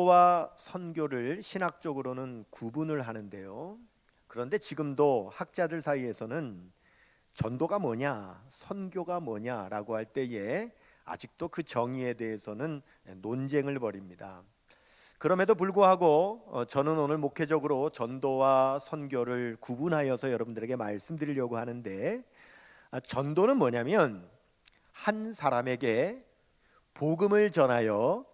전도와 선교를 신학적으로는 구분을 하는데요. 그런데 지금도 학자들 사이에서는 전도가 뭐냐, 선교가 뭐냐라고 할 때에 아직도 그 정의에 대해서는 논쟁을 벌입니다. 그럼에도 불구하고 저는 오늘 목회적으로 전도와 선교를 구분하여서 여러분들에게 말씀드리려고 하는데, 전도는 뭐냐면 한 사람에게 복음을 전하여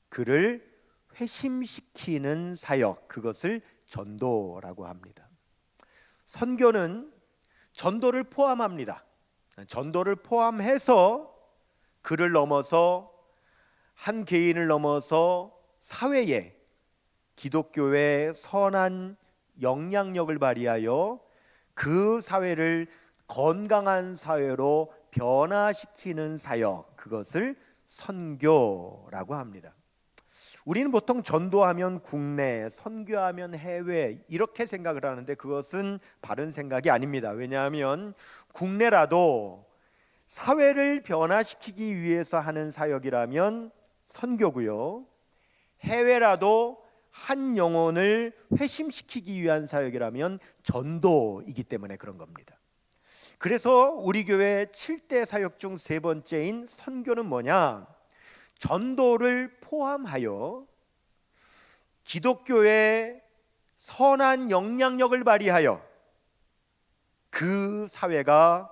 그를 회심시키는 사역, 그것을 전도라고 합니다. 선교는 전도를 포함합니다. 전도를 포함해서 그를 넘어서 한 개인을 넘어서 사회에, 기독교의 선한 영향력을 발휘하여 그 사회를 건강한 사회로 변화시키는 사역, 그것을 선교라고 합니다. 우리는 보통 전도하면 국내, 선교하면 해외 이렇게 생각을 하는데 그것은 바른 생각이 아닙니다. 왜냐하면 국내라도 사회를 변화시키기 위해서 하는 사역이라면 선교고요, 해외라도 한 영혼을 회심시키기 위한 사역이라면 전도이기 때문에 그런 겁니다. 그래서 우리 교회 7대 사역 중 세 번째인 선교는 뭐냐? 전도를 포함하여 기독교의 선한 영향력을 발휘하여 그 사회가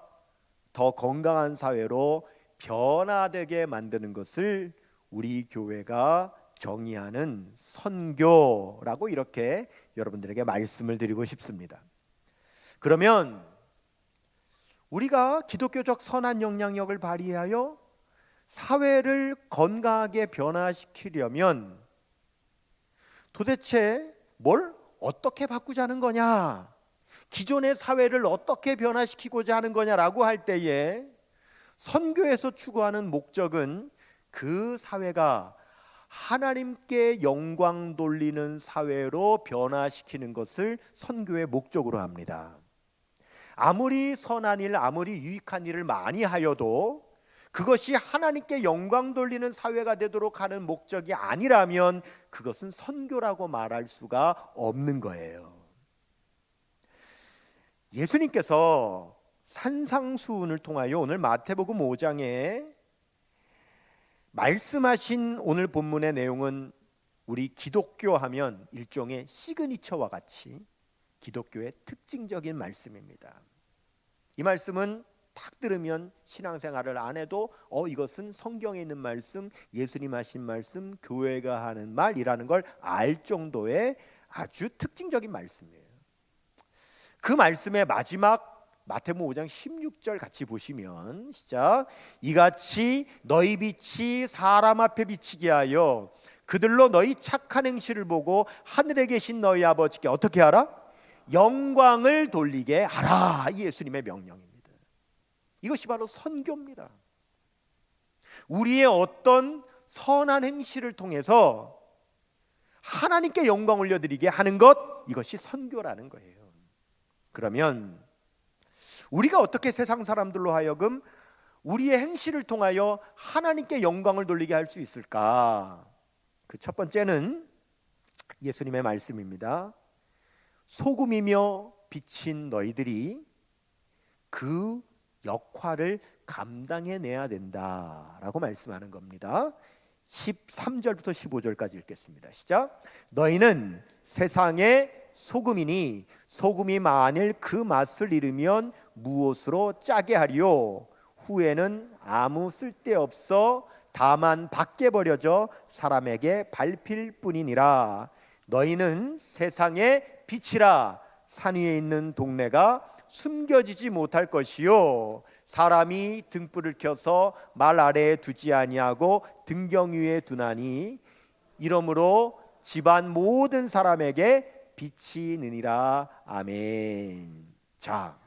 더 건강한 사회로 변화되게 만드는 것을 우리 교회가 정의하는 선교라고 이렇게 여러분들에게 말씀을 드리고 싶습니다. 그러면 우리가 기독교적 선한 영향력을 발휘하여 사회를 건강하게 변화시키려면 도대체 뭘 어떻게 바꾸자는 거냐, 기존의 사회를 어떻게 변화시키고자 하는 거냐라고 할 때에 선교에서 추구하는 목적은 그 사회가 하나님께 영광 돌리는 사회로 변화시키는 것을 선교의 목적으로 합니다. 아무리 선한 일, 아무리 유익한 일을 많이 하여도 그것이 하나님께 영광 돌리는 사회가 되도록 하는 목적이 아니라면 그것은 선교라고 말할 수가 없는 거예요. 예수님께서 산상수훈을 통하여 오늘 마태복음 5장에 말씀하신 오늘 본문의 내용은 우리 기독교 하면 일종의 시그니처와 같이 기독교의 특징적인 말씀입니다. 이 말씀은 딱 들으면 신앙생활을 안 해도 이것은 성경에 있는 말씀, 예수님 하신 말씀, 교회가 하는 말이라는 걸 알 정도의 아주 특징적인 말씀이에요. 그 말씀의 마지막 마태복음 5장 16절 같이 보시면 시작. 이같이 너희 빛이 사람 앞에 비치게 하여 그들로 너희 착한 행실을 보고 하늘에 계신 너희 아버지께 어떻게 하라? 영광을 돌리게 하라. 이 예수님의 명령입니다. 이것이 바로 선교입니다. 우리의 어떤 선한 행실을 통해서 하나님께 영광 올려드리게 하는 것, 이것이 선교라는 거예요. 그러면 우리가 어떻게 세상 사람들로 하여금 우리의 행실을 통하여 하나님께 영광을 돌리게 할 수 있을까? 그 첫 번째는 예수님의 말씀입니다. 소금이며 빛인 너희들이 그 역할을 감당해내야 된다라고 말씀하는 겁니다. 13절부터 15절까지 읽겠습니다. 시작. 너희는 세상의 소금이니 소금이 만일 그 맛을 잃으면 무엇으로 짜게 하리요? 후에는 아무 쓸데없어 다만 밖에 버려져 사람에게 밟힐 뿐이니라. 너희는 세상의 빛이라. 산 위에 있는 동네가 숨겨지지 못할 것이요, 사람이 등불을 켜서 말 아래에 두지 아니하고 등경 위에 두나니 이러므로 집안 모든 사람에게 빛이 느니라. 아멘. 자,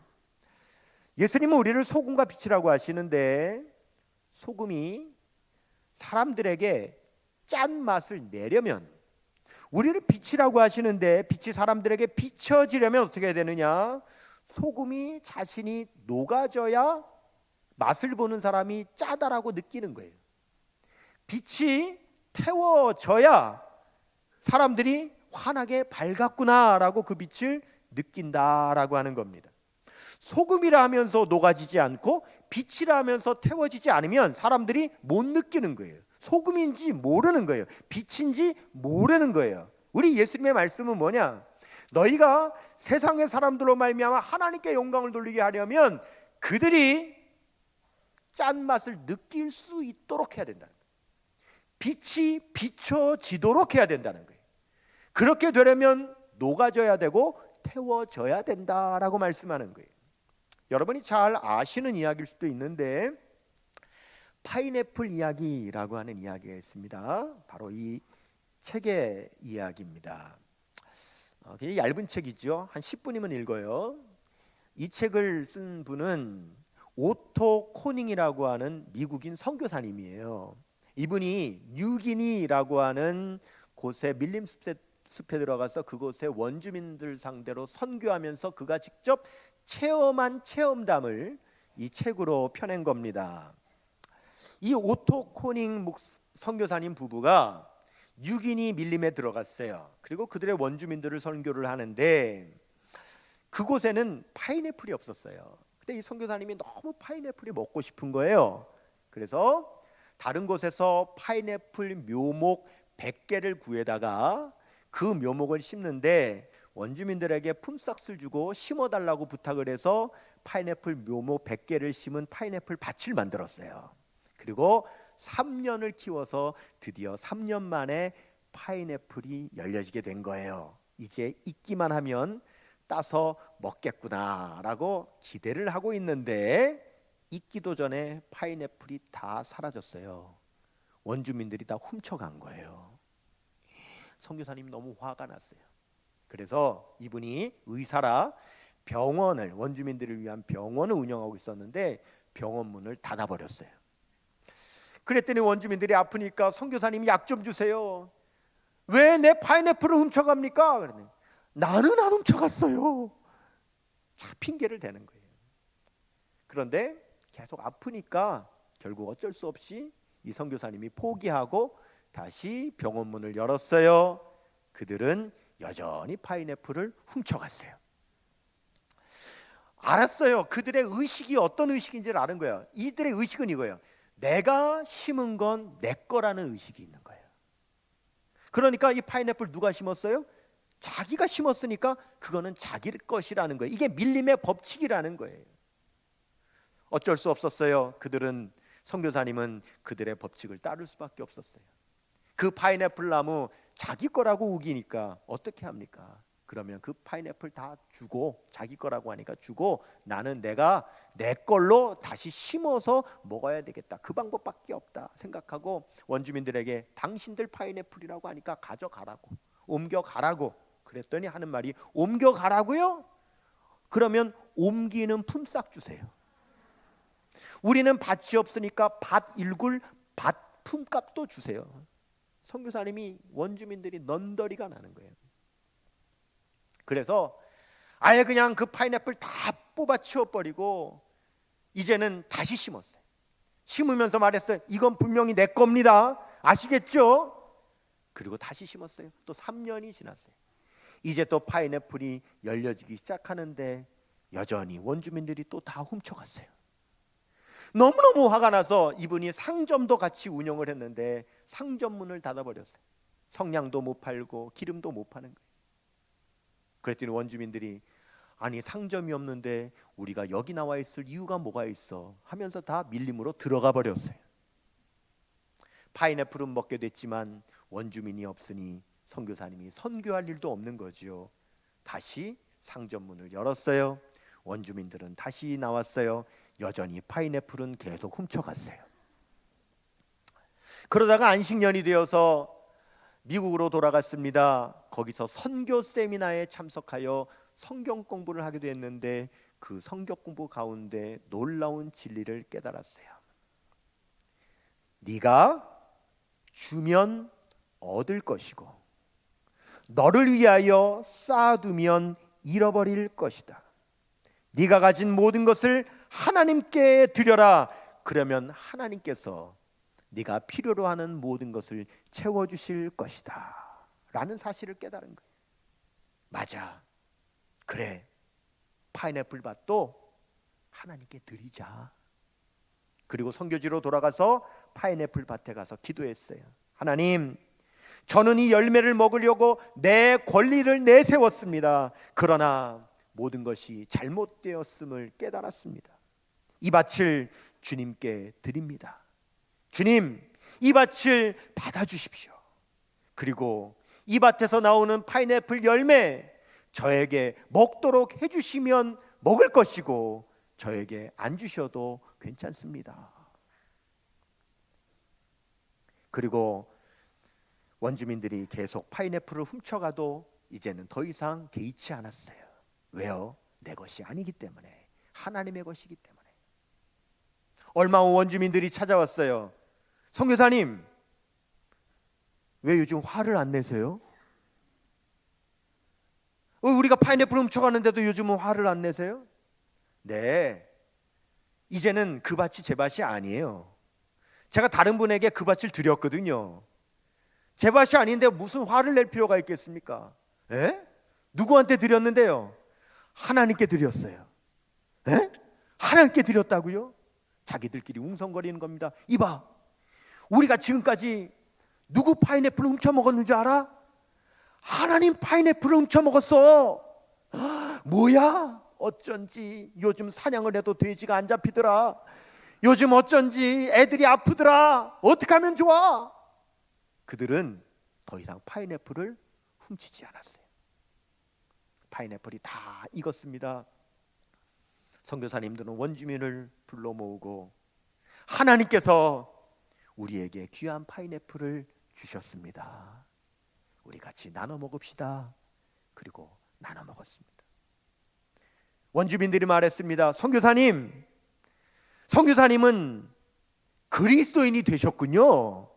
예수님은 우리를 소금과 빛이라고 하시는데 소금이 사람들에게 짠 맛을 내려면, 우리를 빛이라고 하시는데 빛이 사람들에게 비춰지려면 어떻게 해야 되느냐? 소금이 자신이 녹아져야 맛을 보는 사람이 짜다라고 느끼는 거예요. 빛이 태워져야 사람들이 환하게 밝았구나라고 그 빛을 느낀다라고 하는 겁니다. 소금이라 하면서 녹아지지 않고 빛이라 하면서 태워지지 않으면 사람들이 못 느끼는 거예요. 소금인지 모르는 거예요. 빛인지 모르는 거예요. 우리 예수님의 말씀은 뭐냐? 너희가 세상의 사람들로 말미암아 하나님께 영광을 돌리게 하려면 그들이 짠맛을 느낄 수 있도록 해야 된다는 거예요. 빛이 비춰지도록 해야 된다는 거예요. 그렇게 되려면 녹아져야 되고 태워져야 된다라고 말씀하는 거예요. 여러분이 잘 아시는 이야기일 수도 있는데 파인애플 이야기라고 하는 이야기가 있습니다. 바로 이 책의 이야기입니다. 굉장히 얇은 책이죠. 한 10분이면 읽어요. 이 책을 쓴 분은 오토 코닝이라고 하는 미국인 선교사님이에요. 이분이 뉴기니라고 하는 곳에 밀림숲에 들어가서 그곳의 원주민들 상대로 선교하면서 그가 직접 체험한 체험담을 이 책으로 펴낸 겁니다. 이 오토 코닝 선교사님 부부가 뉴기니 밀림에 들어갔어요. 그리고 그들의 원주민들을 선교를 하는데 그곳에는 파인애플이 없었어요. 근데 이 선교사님이 너무 파인애플이 먹고 싶은 거예요. 그래서 다른 곳에서 파인애플 묘목 100개를 구해다가 그 묘목을 심는데 원주민들에게 품삯을 주고 심어달라고 부탁을 해서 파인애플 묘목 100개를 심은 파인애플 밭을 만들었어요. 그리고 3년을 키워서 드디어 3년 만에 파인애플이 열려지게 된 거예요. 이제 익기만 하면 따서 먹겠구나라고 기대를 하고 있는데 익기도 전에 파인애플이 다 사라졌어요. 원주민들이 다 훔쳐간 거예요. 선교사님 너무 화가 났어요. 그래서 이분이 의사라 병원을, 원주민들을 위한 병원을 운영하고 있었는데 병원 문을 닫아버렸어요. 그랬더니 원주민들이 아프니까 선교사님이 약 좀 주세요. 왜 내 파인애플을 훔쳐갑니까? 그랬더니 나는 안 훔쳐갔어요. 자, 핑계를 대는 거예요. 그런데 계속 아프니까 결국 어쩔 수 없이 이 선교사님이 포기하고 다시 병원 문을 열었어요. 그들은 여전히 파인애플을 훔쳐갔어요. 알았어요. 그들의 의식이 어떤 의식인지를 아는 거예요. 이들의 의식은 이거예요. 내가 심은 건 내 거라는 의식이 있는 거예요. 그러니까 이 파인애플 누가 심었어요? 자기가 심었으니까 그거는 자기 것이라는 거예요. 이게 밀림의 법칙이라는 거예요. 어쩔 수 없었어요. 선교사님은 그들의 법칙을 따를 수밖에 없었어요. 그 파인애플 나무 자기 거라고 우기니까 어떻게 합니까? 그러면 그 파인애플 다 주고, 자기 거라고 하니까 주고, 나는 내가 내 걸로 다시 심어서 먹어야 되겠다. 그 방법밖에 없다 생각하고 원주민들에게 당신들 파인애플이라고 하니까 가져가라고, 옮겨가라고 그랬더니 하는 말이 옮겨가라고요? 그러면 옮기는 품삯 주세요. 우리는 밭이 없으니까 밭 일굴 밭 품값도 주세요. 선교사님이 원주민들이 넌더리가 나는 거예요. 그래서 아예 그냥 그 파인애플 다 뽑아 치워버리고 이제는 다시 심었어요. 심으면서 말했어요. 이건 분명히 내 겁니다. 아시겠죠? 그리고 다시 심었어요. 또 3년이 지났어요. 이제 또 파인애플이 열려지기 시작하는데 여전히 원주민들이 또 다 훔쳐갔어요. 너무너무 화가 나서 이분이 상점도 같이 운영을 했는데 상점 문을 닫아버렸어요. 성냥도 못 팔고 기름도 못 파는 거예요. 그랬더니 원주민들이 아니 상점이 없는데 우리가 여기 나와 있을 이유가 뭐가 있어 하면서 다 밀림으로 들어가 버렸어요. 파인애플은 먹게 됐지만 원주민이 없으니 선교사님이 선교할 일도 없는 거지요. 다시 상점 문을 열었어요. 원주민들은 다시 나왔어요. 여전히 파인애플은 계속 훔쳐갔어요. 그러다가 안식년이 되어서 미국으로 돌아갔습니다. 거기서 선교 세미나에 참석하여 성경 공부를 하게 됐는데 그 성경 공부 가운데 놀라운 진리를 깨달았어요. 네가 주면 얻을 것이고 너를 위하여 쌓아두면 잃어버릴 것이다. 네가 가진 모든 것을 하나님께 드려라. 그러면 하나님께서 네가 필요로 하는 모든 것을 채워주실 것이다 라는 사실을 깨달은 거예요. 맞아, 그래, 파인애플 밭도 하나님께 드리자. 그리고 선교지로 돌아가서 파인애플 밭에 가서 기도했어요. 하나님, 저는 이 열매를 먹으려고 내 권리를 내세웠습니다. 그러나 모든 것이 잘못되었음을 깨달았습니다. 이 밭을 주님께 드립니다. 주님, 이 밭을 받아주십시오. 그리고 이 밭에서 나오는 파인애플 열매 저에게 먹도록 해주시면 먹을 것이고 저에게 안 주셔도 괜찮습니다. 그리고 원주민들이 계속 파인애플을 훔쳐가도 이제는 더 이상 개의치 않았어요. 왜요? 내 것이 아니기 때문에, 하나님의 것이기 때문에. 얼마 후 원주민들이 찾아왔어요. 선교사님, 왜 요즘 화를 안 내세요? 우리가 파인애플 훔쳐가는데도 요즘은 화를 안 내세요? 네, 이제는 그 밭이 제 밭이 아니에요. 제가 다른 분에게 그 밭을 드렸거든요. 제 밭이 아닌데 무슨 화를 낼 필요가 있겠습니까? 에? 누구한테 드렸는데요? 하나님께 드렸어요. 에? 하나님께 드렸다고요? 자기들끼리 웅성거리는 겁니다. 이봐, 우리가 지금까지 누구 파인애플을 훔쳐먹었는지 알아? 하나님 파인애플을 훔쳐먹었어. 뭐야? 어쩐지 요즘 사냥을 해도 돼지가 안 잡히더라. 요즘 어쩐지 애들이 아프더라. 어떻게 하면 좋아? 그들은 더 이상 파인애플을 훔치지 않았어요. 파인애플이 다 익었습니다. 선교사님들은 원주민을 불러 모으고 하나님께서 우리에게 귀한 파인애플을 주셨습니다. 우리 같이 나눠 먹읍시다. 그리고 나눠 먹었습니다. 원주민들이 말했습니다. 선교사님은 그리스도인이 되셨군요.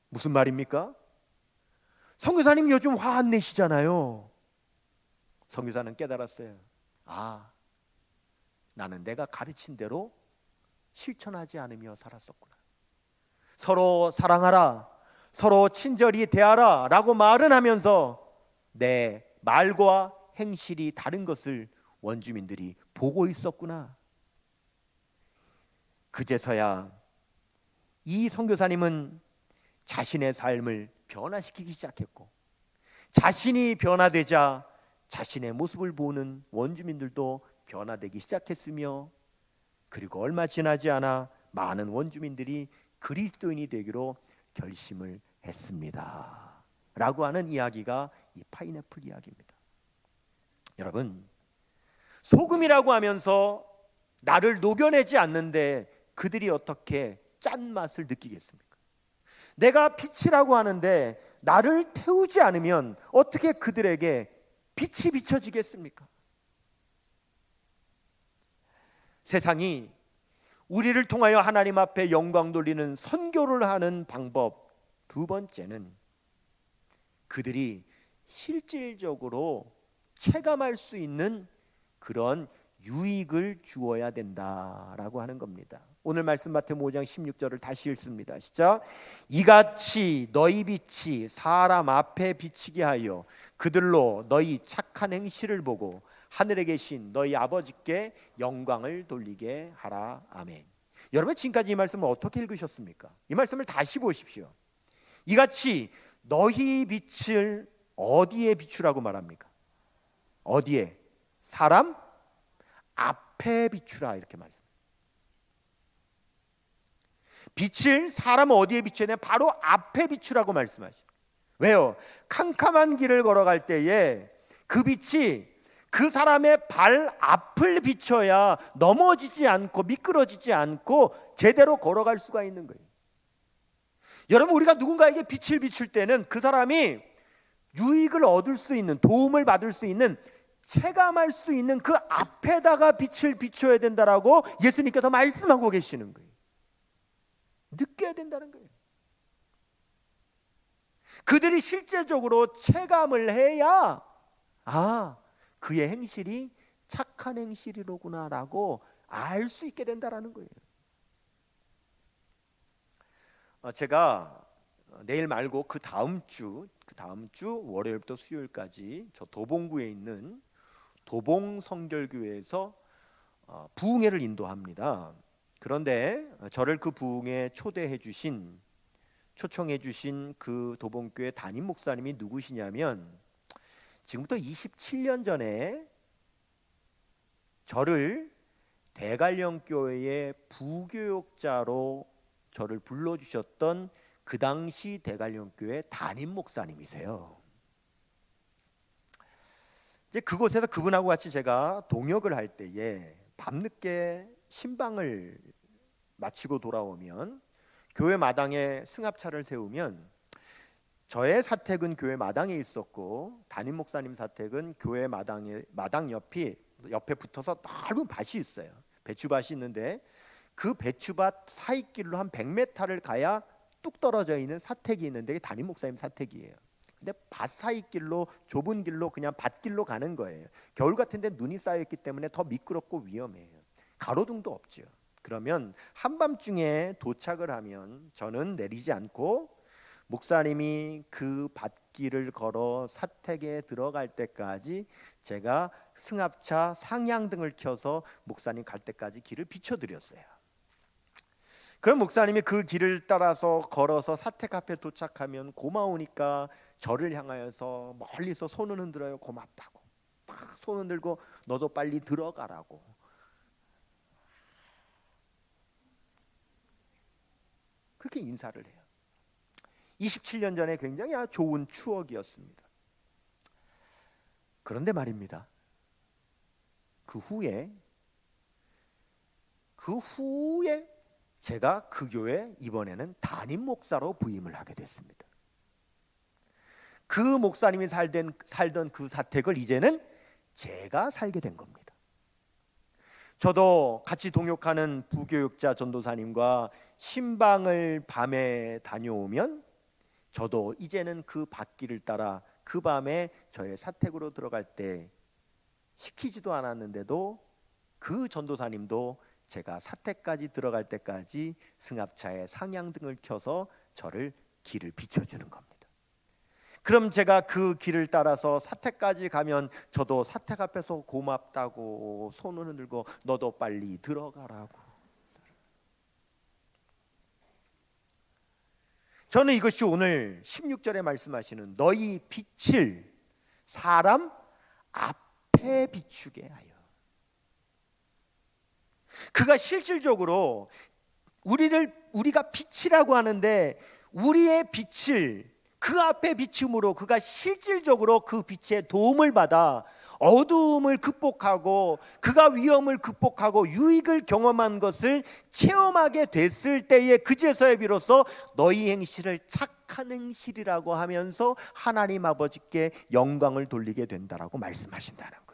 무슨 말입니까? 선교사님 요즘 화 안 내시잖아요. 선교사는 깨달았어요. 아, 나는 내가 가르친 대로 실천하지 않으며 살았었구나. 서로 사랑하라, 서로 친절히 대하라 라고 말은 하면서 내 말과 행실이 다른 것을 원주민들이 보고 있었구나. 그제서야 이 선교사님은 자신의 삶을 변화시키기 시작했고, 자신이 변화되자 자신의 모습을 보는 원주민들도 변화되기 시작했으며, 그리고 얼마 지나지 않아 많은 원주민들이 그리스도인이 되기로 결심을 했습니다 라고 하는 이야기가 이 파인애플 이야기입니다. 여러분, 소금이라고 하면서 나를 녹여내지 않는데 그들이 어떻게 짠맛을 느끼겠습니까? 내가 빛이라고 하는데 나를 태우지 않으면 어떻게 그들에게 빛이 비춰지겠습니까? 세상이 우리를 통하여 하나님 앞에 영광 돌리는 선교를 하는 방법 두 번째는 그들이 실질적으로 체감할 수 있는 그런 유익을 주어야 된다라고 하는 겁니다. 오늘 말씀 마태복음 5장 16절을 다시 읽습니다. 시작. 이같이 너희 빛이 사람 앞에 비치게 하여 그들로 너희 착한 행실을 보고 하늘에 계신 너희 아버지께 영광을 돌리게 하라. 아멘. 여러분, 지금까지 이 말씀을 어떻게 읽으셨습니까? 이 말씀을 다시 보십시오. 이같이 너희 빛을 어디에 비추라고 말합니까? 어디에? 사람 앞에 비추라, 이렇게 말씀. 빛을 사람 어디에 비춰야 되냐? 바로 앞에 비추라고 말씀하시죠. 왜요? 캄캄한 길을 걸어갈 때에 그 빛이 그 사람의 발 앞을 비춰야 넘어지지 않고 미끄러지지 않고 제대로 걸어갈 수가 있는 거예요. 여러분, 우리가 누군가에게 빛을 비출 때는 그 사람이 유익을 얻을 수 있는, 도움을 받을 수 있는, 체감할 수 있는 그 앞에다가 빛을 비춰야 된다라고 예수님께서 말씀하고 계시는 거예요. 느껴야 된다는 거예요. 그들이 실제적으로 체감을 해야 그의 행실이 착한 행실이로구나 라고 알 수 있게 된다라는 거예요. 제가 내일 말고 그 다음 다음 주 월요일부터 수요일까지 저 도봉구에 있는 도봉성결교회에서 부흥회를 인도합니다. 그런데 저를 그 부흥회에 초청해 주신 그 도봉교회 담임 목사님이 누구시냐면 지금부터 27년 전에 저를 대관령교회의 부교육자로 저를 불러주셨던 그 당시 대관령교회 담임 목사님이세요. 이제 그곳에서 그분하고 같이 제가 동역을 할 때에 밤늦게 신방을 마치고 돌아오면 교회 마당에 승합차를 세우면 저의 사택은 교회 마당에 있었고 담임 목사님 사택은 교회 마당 옆에 붙어서 넓은 밭이 있어요. 배추밭이 있는데 그 배추밭 사이길로 한 100m를 가야 뚝 떨어져 있는 사택이 있는데 담임 목사님 사택이에요. 근데 밭 사이길로 좁은 길로 그냥 밭길로 가는 거예요. 겨울 같은데 눈이 쌓여있기 때문에 더 미끄럽고 위험해요. 가로등도 없죠. 그러면 한밤중에 도착을 하면 저는 내리지 않고 목사님이 그 밭길을 걸어 사택에 들어갈 때까지 제가 승합차 상향등을 켜서 목사님 갈 때까지 길을 비춰드렸어요. 그럼 목사님이 그 길을 따라서 걸어서 사택 앞에 도착하면 고마우니까 저를 향하여서 멀리서 손을 흔들어요. 고맙다고 막 손 흔들고 너도 빨리 들어가라고. 그렇게 인사를 해요. 27년 전에 굉장히 좋은 추억이었습니다. 그런데 말입니다. 그 후에 제가 그 교회 이번에는 담임 목사로 부임을 하게 됐습니다. 그 목사님이 살던 그 사택을 이제는 제가 살게 된 겁니다. 저도 같이 동역하는 부교육자 전도사님과 신방을 밤에 다녀오면 저도 이제는 그 밭길을 따라 그 밤에 저의 사택으로 들어갈 때 시키지도 않았는데도 그 전도사님도 제가 사택까지 들어갈 때까지 승합차에 상향등을 켜서 저를 길을 비춰주는 겁니다. 그럼 제가 그 길을 따라서 사택까지 가면 저도 사택 앞에서 고맙다고 손을 흔들고 너도 빨리 들어가라고. 저는 이것이 오늘 16절에 말씀하시는 너희 빛을 사람 앞에 비추게 하여. 그가 실질적으로 우리가 빛이라고 하는데 우리의 빛을 그 앞에 비춤으로 그가 실질적으로 그 빛의 도움을 받아 어두움을 극복하고 그가 위험을 극복하고 유익을 경험한 것을 체험하게 됐을 때에 그제서야 비로소 너희 행실을 착한 행실이라고 하면서 하나님 아버지께 영광을 돌리게 된다라고 말씀하신다는 거예요.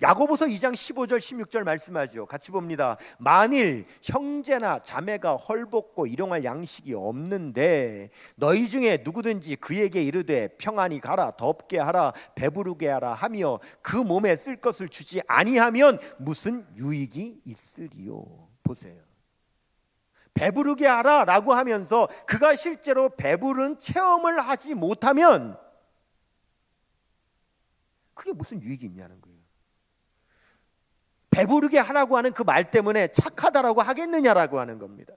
야고보서 2장 15절 16절 말씀하죠. 같이 봅니다. 만일 형제나 자매가 헐벗고 일용할 양식이 없는데 너희 중에 누구든지 그에게 이르되 평안히 가라 덥게 하라 배부르게 하라 하며 그 몸에 쓸 것을 주지 아니하면 무슨 유익이 있으리요. 보세요. 배부르게 하라 라고 하면서 그가 실제로 배부른 체험을 하지 못하면 그게 무슨 유익이 있냐는 거예요. 배부르게 하라고 하는 그 말 때문에 착하다라고 하겠느냐라고 하는 겁니다.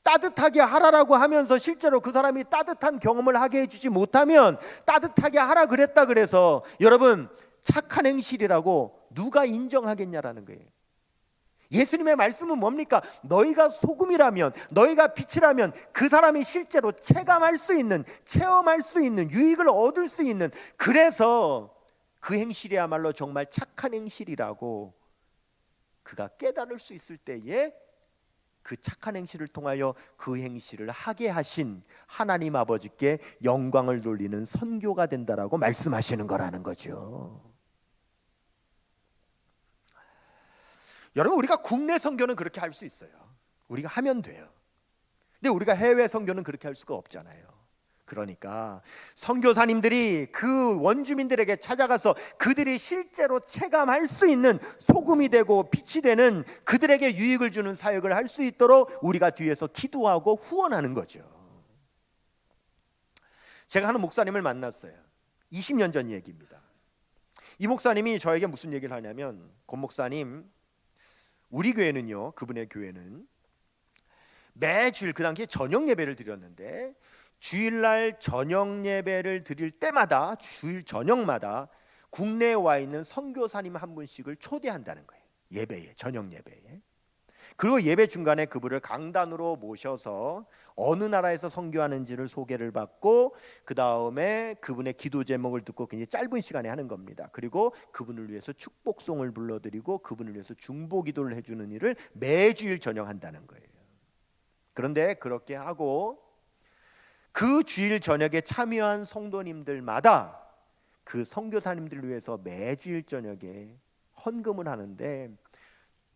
따뜻하게 하라라고 하면서 실제로 그 사람이 따뜻한 경험을 하게 해주지 못하면 따뜻하게 하라 그랬다 그래서 여러분 착한 행실이라고 누가 인정하겠냐라는 거예요. 예수님의 말씀은 뭡니까? 너희가 소금이라면 너희가 빛이라면 그 사람이 실제로 체감할 수 있는 체험할 수 있는 유익을 얻을 수 있는 그래서 그 행실이야말로 정말 착한 행실이라고 그가 깨달을 수 있을 때에 그 착한 행실을 통하여 그 행실을 하게 하신 하나님 아버지께 영광을 돌리는 선교가 된다라고 말씀하시는 거라는 거죠. 여러분 우리가 국내 선교는 그렇게 할 수 있어요. 우리가 하면 돼요. 근데 우리가 해외 선교는 그렇게 할 수가 없잖아요. 그러니까 선교사님들이 그 원주민들에게 찾아가서 그들이 실제로 체감할 수 있는 소금이 되고 빛이 되는 그들에게 유익을 주는 사역을 할 수 있도록 우리가 뒤에서 기도하고 후원하는 거죠. 제가 하는 목사님을 만났어요. 20년 전 얘기입니다. 이 목사님이 저에게 무슨 얘기를 하냐면, 권 목사님, 우리 교회는요, 그분의 교회는 매주일, 그 당시에 저녁 예배를 드렸는데 주일날 저녁 예배를 드릴 때마다, 주일 저녁마다 국내에 와 있는 선교사님 한 분씩을 초대한다는 거예요. 예배에, 저녁 예배에. 그리고 예배 중간에 그분을 강단으로 모셔서 어느 나라에서 선교하는지를 소개를 받고, 그 다음에 그분의 기도 제목을 듣고 굉장히 짧은 시간에 하는 겁니다. 그리고 그분을 위해서 축복송을 불러드리고 그분을 위해서 중보 기도를 해주는 일을 매주일 저녁 한다는 거예요. 그런데 그렇게 하고 그 주일 저녁에 참여한 성도님들마다 그 선교사님들을 위해서 매주일 저녁에 헌금을 하는데,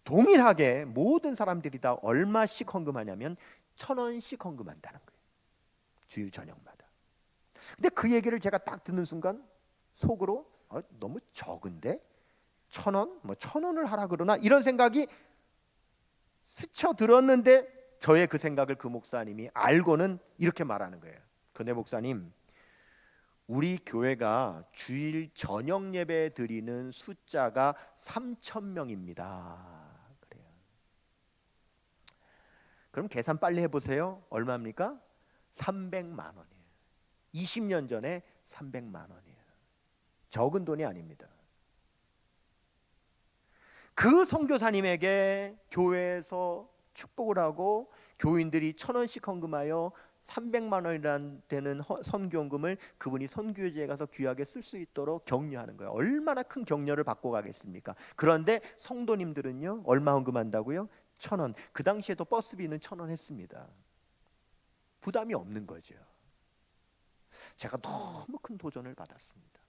동일하게 모든 사람들이 다 얼마씩 헌금하냐면 1,000원씩 헌금한다는 거예요. 주일 저녁마다. 근데 그 얘기를 제가 딱 듣는 순간 속으로 너무 적은데 1,000원? 뭐 1,000원을 하라 그러나, 이런 생각이 스쳐들었는데 저의 그 생각을 그 목사님이 알고는 이렇게 말하는 거예요. 근데 목사님, 우리 교회가 주일 저녁 예배 드리는 숫자가 3,000명입니다. 그래요. 그럼 계산 빨리 해보세요. 얼마입니까? 300만 원이에요. 20년 전에 300만 원이에요. 적은 돈이 아닙니다. 그 선교사님에게 교회에서 축복을 하고 교인들이 1,000원씩 헌금하여 300만 원이라는 되는 선교헌금을 그분이 선교지에 가서 귀하게 쓸 수 있도록 격려하는 거예요. 얼마나 큰 격려를 받고 가겠습니까? 그런데 성도님들은요, 얼마 헌금한다고요? 1,000원. 그 당시에도 버스비는 1,000원 했습니다. 부담이 없는 거죠. 제가 너무 큰 도전을 받았습니다.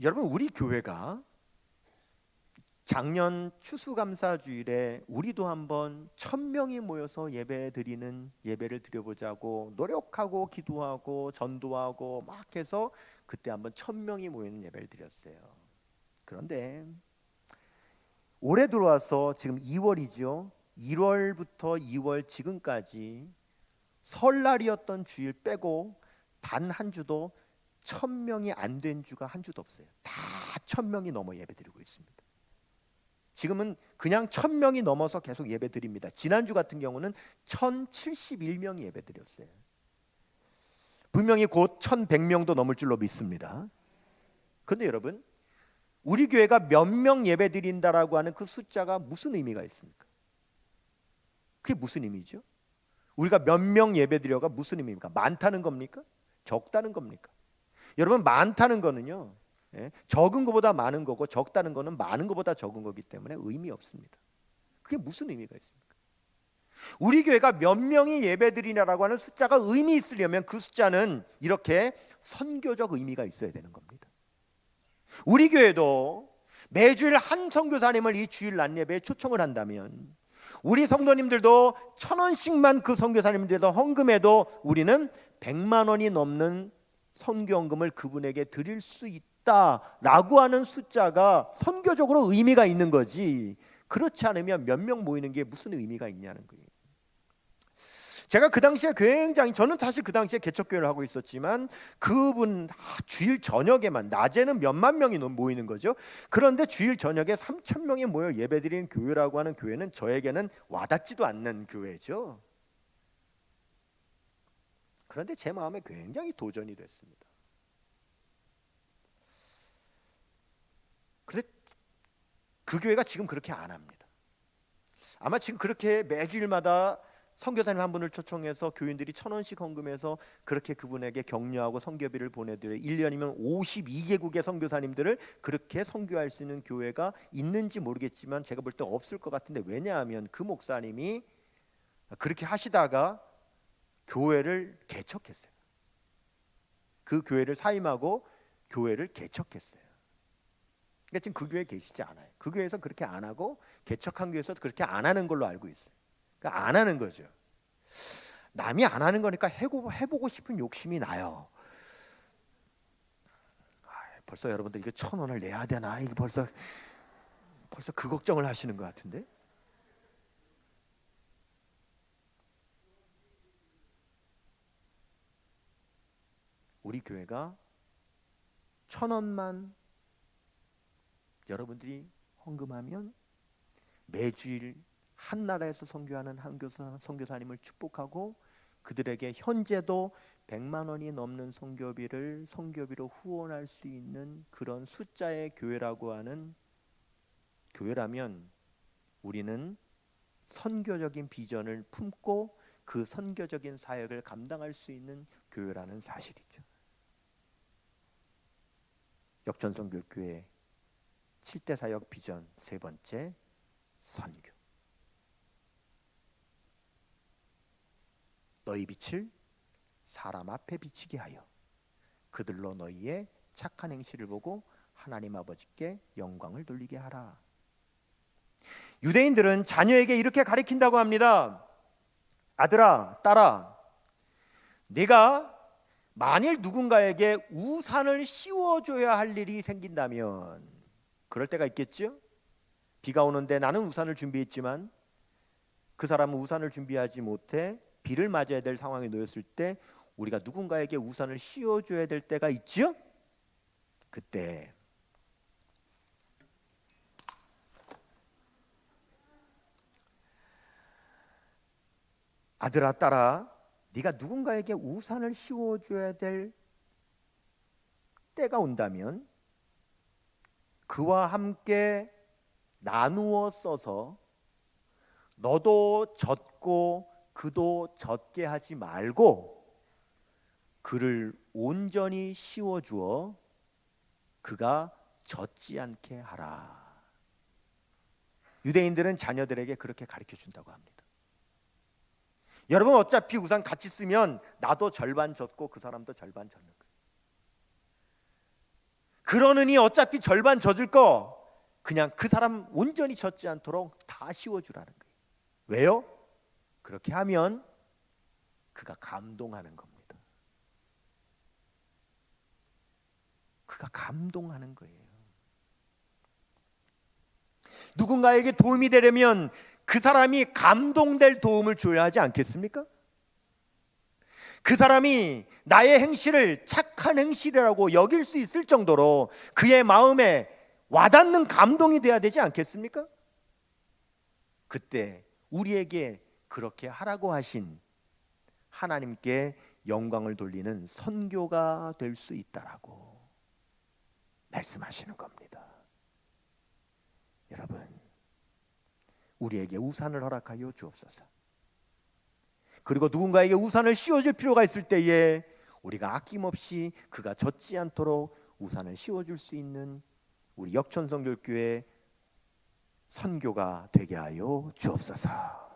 여러분, 우리 교회가 작년 추수감사주일에 우리도 한번 1,000명이 모여서 예배를 드려보자고 노력하고 기도하고 전도하고 막 해서 그때 한번 1,000명이 모이는 예배를 드렸어요. 그런데 올해 들어와서 지금 2월이죠. 1월부터 2월 지금까지 설날이었던 주일 빼고 단 한 주도 1,000명이 안 된 주가 한 주도 없어요. 다 1,000명이 넘어 예배드리고 있습니다. 지금은 그냥 1,000명이 넘어서 계속 예배드립니다. 지난주 같은 경우는 1,071명이 예배드렸어요. 분명히 곧 1,100명도 넘을 줄로 믿습니다. 그런데 여러분, 우리 교회가 몇 명 예배드린다라고 하는 그 숫자가 무슨 의미가 있습니까? 그게 무슨 의미죠? 우리가 몇 명 예배드려가 무슨 의미입니까? 많다는 겁니까? 적다는 겁니까? 여러분, 많다는 거는요, 적은 것보다 많은 거고 적다는 거는 많은 것보다 적은 거기 때문에 의미 없습니다. 그게 무슨 의미가 있습니까? 우리 교회가 몇 명이 예배드리냐라고 하는 숫자가 의미 있으려면 그 숫자는 이렇게 선교적 의미가 있어야 되는 겁니다. 우리 교회도 매주일 한 선교사님을 이 주일 낮 예배에 초청을 한다면 우리 성도님들도 1,000원씩만 그 선교사님들도 헌금해도 우리는 100만 원이 넘는 선교헌금을 그분에게 드릴 수 있다라고 하는 숫자가 선교적으로 의미가 있는 거지, 그렇지 않으면 몇 명 모이는 게 무슨 의미가 있냐는 거예요. 제가 그 당시에 굉장히, 저는 사실 그 당시에 개척교회를 하고 있었지만 그분 주일 저녁에만, 낮에는 몇만 명이 모이는 거죠. 그런데 주일 저녁에 3,000명이 모여 예배드리는 교회라고 하는 교회는 저에게는 와닿지도 않는 교회죠. 그런데 제 마음에 굉장히 도전이 됐습니다. 그런데 그 교회가 지금 그렇게 안 합니다. 아마 지금 그렇게 매주일마다 선교사님 한 분을 초청해서 교인들이 1,000원씩 헌금해서 그렇게 그분에게 격려하고 선교비를 보내드려요. 1년이면 52개국의 선교사님들을 그렇게 선교할 수 있는 교회가 있는지 모르겠지만 제가 볼 때 없을 것 같은데, 왜냐하면 그 목사님이 그렇게 하시다가 교회를 개척했어요. 그 교회를 사임하고 교회를 개척했어요. 그러니까 지금 그 교회에 계시지 않아요. 그 교회에서 그렇게 안 하고 개척한 교회에서 그렇게 안 하는 걸로 알고 있어요. 그러니까 안 하는 거죠. 남이 안 하는 거니까 해보고 싶은 욕심이 나요. 벌써 여러분들 이거 1,000원을 내야 되나? 이거 벌써 그 걱정을 하시는 것 같은데. 우리 교회가 1,000원만 여러분들이 헌금하면 매주일 한 나라에서 선교하는 선교사님을 축복하고 그들에게 현재도 100만 원이 넘는 선교비로 후원할 수 있는 그런 숫자의 교회라고 하는 교회라면 우리는 선교적인 비전을 품고 그 선교적인 사역을 감당할 수 있는 교회라는 사실이죠. 역전선교교회 7대 사역 비전 세 번째, 선교. 너희 빛을 사람 앞에 비치게 하여 그들로 너희의 착한 행실을 보고 하나님 아버지께 영광을 돌리게 하라. 유대인들은 자녀에게 이렇게 가르친다고 합니다. 아들아, 딸아, 네가 만일 누군가에게 우산을 씌워줘야 할 일이 생긴다면, 그럴 때가 있겠죠? 비가 오는데 나는 우산을 준비했지만 그 사람은 우산을 준비하지 못해 비를 맞아야 될 상황에 놓였을 때 우리가 누군가에게 우산을 씌워줘야 될 때가 있죠? 그때 아들아, 딸아, 네가 누군가에게 우산을 씌워줘야 될 때가 온다면 그와 함께 나누어 써서 너도 젖고 그도 젖게 하지 말고 그를 온전히 씌워주어 그가 젖지 않게 하라. 유대인들은 자녀들에게 그렇게 가르쳐 준다고 합니다. 여러분, 어차피 우산 같이 쓰면 나도 절반 젖고 그 사람도 절반 젖는 거예요. 그러느니 어차피 절반 젖을 거 그냥 그 사람 온전히 젖지 않도록 다 씌워주라는 거예요. 왜요? 그렇게 하면 그가 감동하는 겁니다. 그가 감동하는 거예요. 누군가에게 도움이 되려면 그 사람이 감동될 도움을 줘야 하지 않겠습니까? 그 사람이 나의 행실을 착한 행실이라고 여길 수 있을 정도로 그의 마음에 와닿는 감동이 돼야 되지 않겠습니까? 그때 우리에게 그렇게 하라고 하신 하나님께 영광을 돌리는 선교가 될 수 있다라고 말씀하시는 겁니다. 여러분, 우리에게 우산을 허락하여 주옵소서. 그리고 누군가에게 우산을 씌워줄 필요가 있을 때에 우리가 아낌없이 그가 젖지 않도록 우산을 씌워줄 수 있는 우리 역천선교교회 선교가 되게 하여 주옵소서.